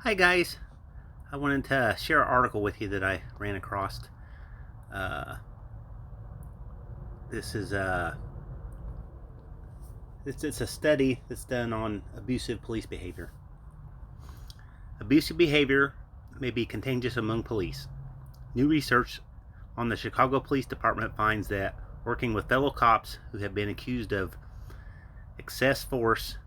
Hi guys, I wanted to share an article with you that I ran across. Uh, this is it's a study that's done on abusive police behavior. Abusive behavior may be contagious among police. New research on the Chicago Police Department finds that working with fellow cops who have been accused of excess force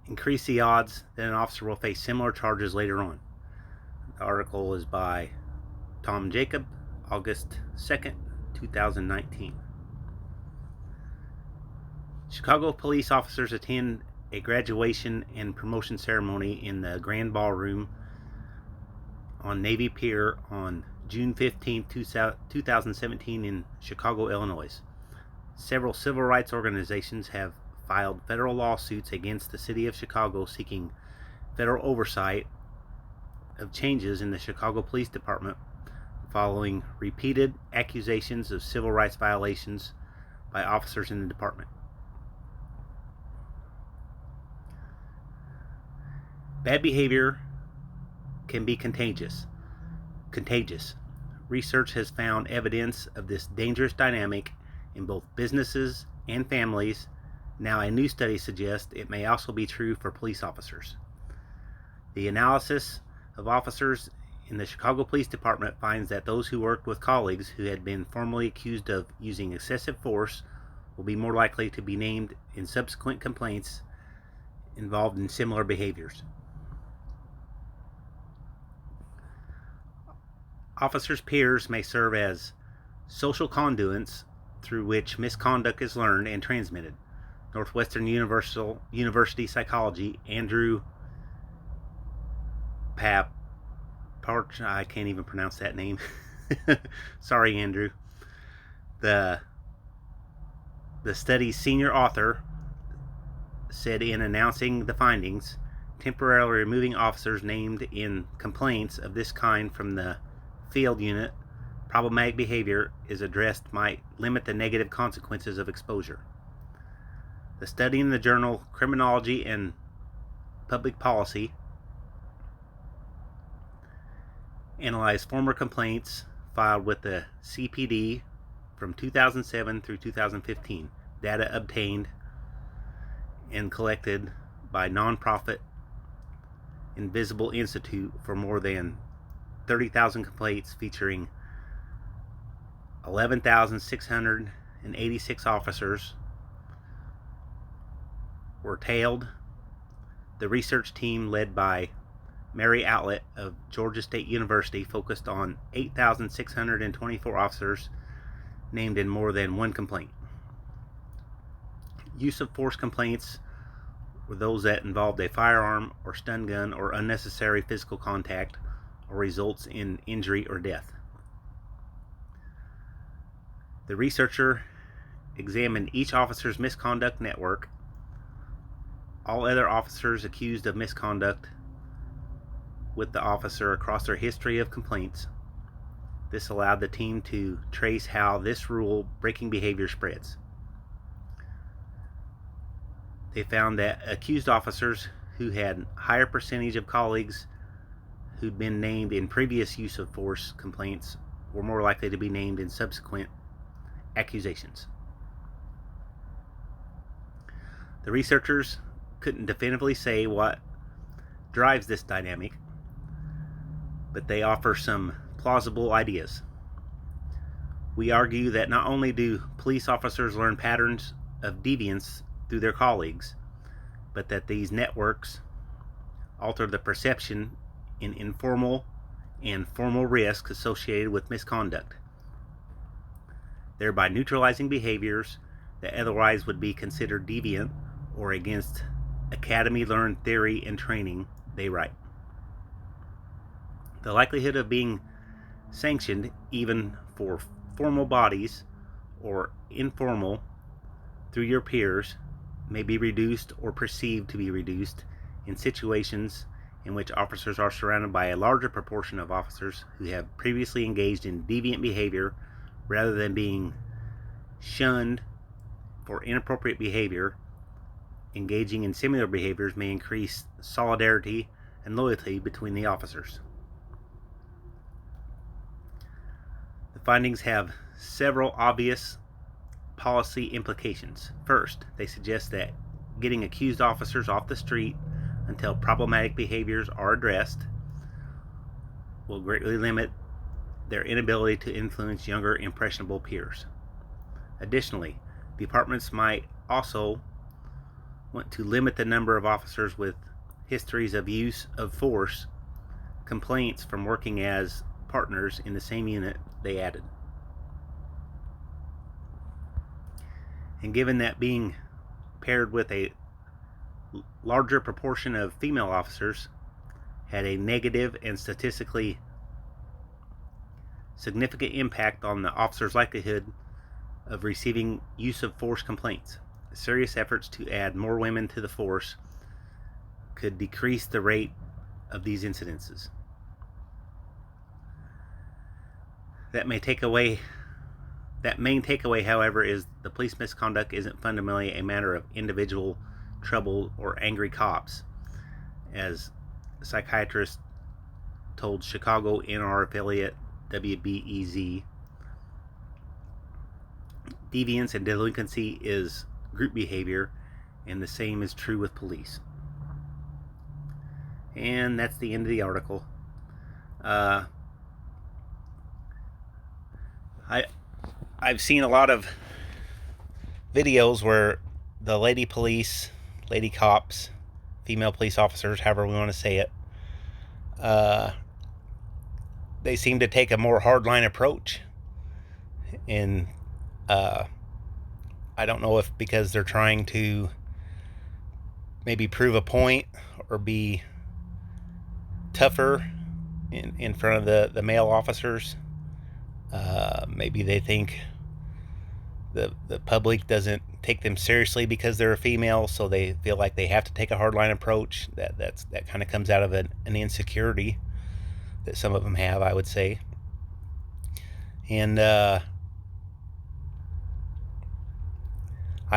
increase the odds that an officer will face similar charges later on. The article is by Tom Jacob, August 2nd, 2019. Chicago police officers attend a graduation and promotion ceremony in the Grand Ballroom on Navy Pier on June 15, 2017 in Chicago, Illinois. Several civil rights organizations have filed federal lawsuits against the city of Chicago seeking federal oversight of changes in the Chicago Police Department following repeated accusations of civil rights violations by officers in the department. Bad behavior can be contagious. Research has found evidence of this dangerous dynamic in both businesses and families. Now, a new study suggests it may also be true for police officers. The analysis of officers in the Chicago Police Department finds that those who worked with colleagues who had been formally accused of using excessive force will be more likely to be named in subsequent complaints involved in similar behaviors. Officers' peers may serve as social conduits through which misconduct is learned and transmitted. Northwestern University psychology Andrew I can't even pronounce that name. Sorry, Andrew. The study's senior author said in announcing the findings, temporarily removing officers named in complaints of this kind from the field unit, problematic behavior is addressed might limit the negative consequences of exposure. The study in the journal Criminology and Public Policy analyzed former complaints filed with the CPD from 2007 through 2015, data obtained and collected by nonprofit Invisible Institute for more than 30,000 complaints featuring 11,686 officers were tailed. The research team led by Mary Outlet of Georgia State University focused on 8,624 officers named in more than one complaint. Use of force complaints were those that involved a firearm or stun gun or unnecessary physical contact or results in injury or death. The researcher examined each officer's misconduct network, all other officers accused of misconduct with the officer across their history of complaints. This allowed the team to trace how this rule-breaking behavior spreads. They found that accused officers who had higher percentage of colleagues who'd been named in previous use of force complaints were more likely to be named in subsequent accusations. The researchers couldn't definitively say what drives this dynamic, but they offer some plausible ideas. We argue that not only do police officers learn patterns of deviance through their colleagues, but that these networks alter the perception in informal and formal risks associated with misconduct, thereby neutralizing behaviors that otherwise would be considered deviant or against academy-learned theory and training, they write. The likelihood of being sanctioned, even for formal bodies or informal through your peers, may be reduced or perceived to be reduced in situations in which officers are surrounded by a larger proportion of officers who have previously engaged in deviant behavior rather than being shunned for inappropriate behavior engaging in similar behaviors may increase solidarity and loyalty between the officers. The findings have several obvious policy implications. First, they suggest that getting accused officers off the street until problematic behaviors are addressed will greatly limit their inability to influence younger, impressionable peers. Additionally, departments might also want to limit the number of officers with histories of use of force complaints from working as partners in the same unit they added. And given that being paired with a larger proportion of female officers had a negative and statistically significant impact on the officer's likelihood of receiving use of force complaints, serious efforts to add more women to the force could decrease the rate of these incidences. That main takeaway, however, is the police misconduct isn't fundamentally a matter of individual troubled or angry cops, as a psychiatrist told Chicago NR affiliate WBEZ. Deviance and delinquency is group behavior, and the same is true with police. And that's the end of the article. I've seen a lot of videos where the lady cops, female police officers, however we want to say it, they seem to take a more hardline approach. And I don't know if because they're trying to maybe prove a point or be tougher in front of the male officers. Maybe they think the public doesn't take them seriously because they're a female, so they feel like they have to take a hardline approach. That kind of comes out of an insecurity that some of them have, I would say. And I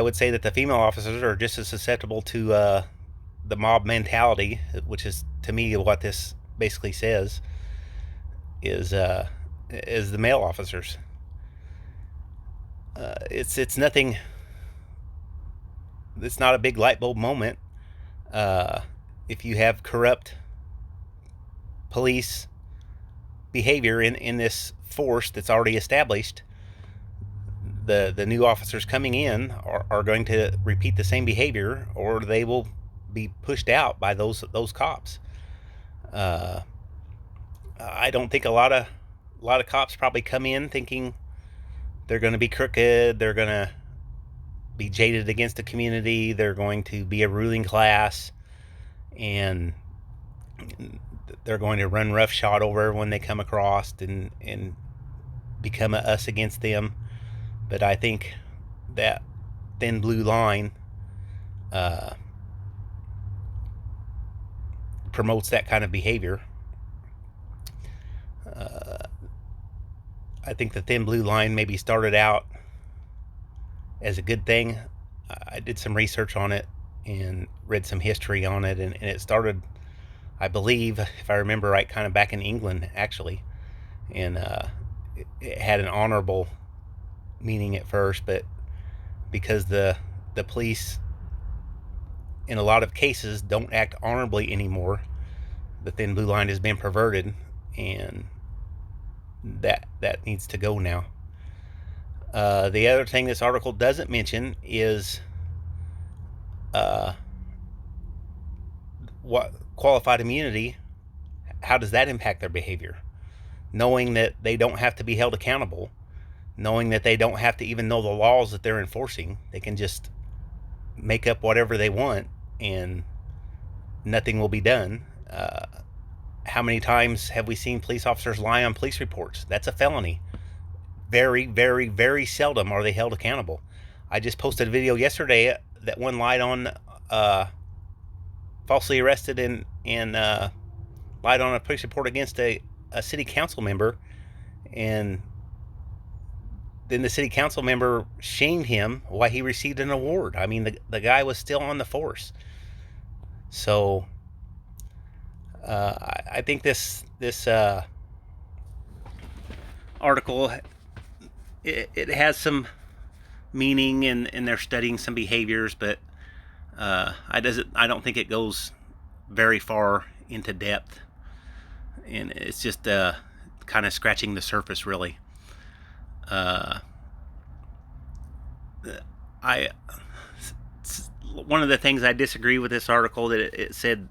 would say that the female officers are just as susceptible to the mob mentality, which is, to me, what this basically says, is the male officers. It's nothing. It's not a big light bulb moment. If you have corrupt police behavior in this force that's already established, the new officers coming in are going to repeat the same behavior, or they will be pushed out by those cops. I don't think a lot of cops probably come in thinking they're going to be crooked, they're going to be jaded against the community, they're going to be a ruling class, and they're going to run roughshod over everyone they come across and become a us against them. But I think that thin blue line promotes that kind of behavior. I think the thin blue line maybe started out as a good thing. I did some research on it and read some history on it, and it started, I believe, if I remember right, kind of back in England, actually. And it had an honorable meaning at first, but because the police in a lot of cases don't act honorably anymore, the thin blue line has been perverted, and that needs to go now. The other thing this article doesn't mention is what qualified immunity, how does that impact their behavior? Knowing that they don't have to be held accountable, knowing that they don't have to even know the laws that they're enforcing, they can just make up whatever they want and nothing will be done. How many times have we seen police officers lie on police reports? That's a felony. Very, very, very seldom are they held accountable. I just posted a video yesterday that one lied on, falsely arrested and lied on a police report against a city council member, and then the city council member shamed him why he received an award. I mean, the guy was still on the force. So I think this article, it has some meaning, and they're studying some behaviors, but I don't think it goes very far into depth, and it's just kind of scratching the surface, really. I One of the things I disagree with this article, that it said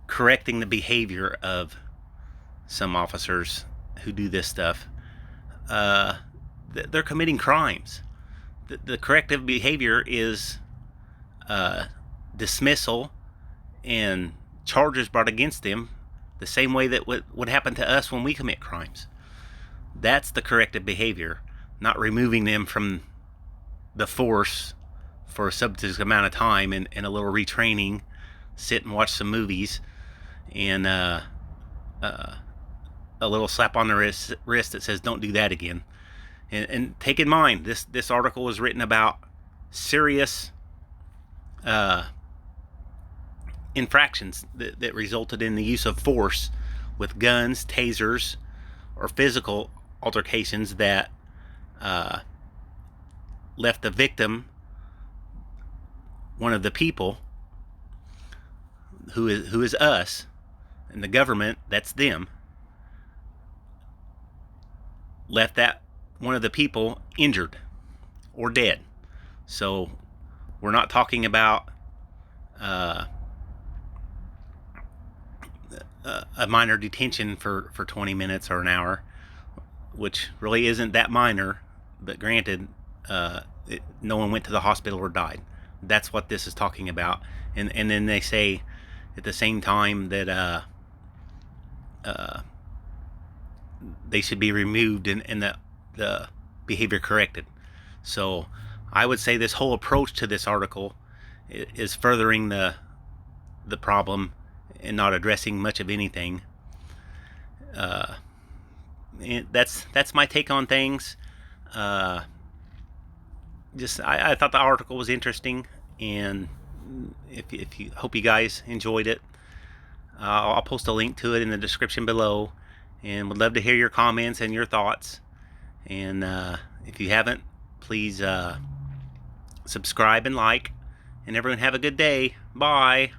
correcting the behavior of some officers who do this stuff. They're committing crimes. The corrective behavior is dismissal and charges brought against them, the same way that would happen to us when we commit crimes. That's the corrective behavior, not removing them from the force for a substantive amount of time and a little retraining, sit and watch some movies, and a little slap on the wrist that says don't do that again. And take in mind, this article was written about serious infractions that resulted in the use of force with guns, tasers, or physical altercations that left the victim, one of the people, who is us, and the government, that's them, left that one of the people injured or dead. So we're not talking about a minor detention for 20 minutes or an hour, which really isn't that minor, but granted, no one went to the hospital or died. That's what this is talking about. And then they say at the same time that they should be removed and the behavior corrected. So I would say this whole approach to this article is furthering the problem and not addressing much of anything. And that's my take on things. I thought the article was interesting, and if you hope you guys enjoyed it, I'll post a link to it in the description below, and would love to hear your comments and your thoughts. And if you haven't, please subscribe and like, and everyone have a good day. Bye.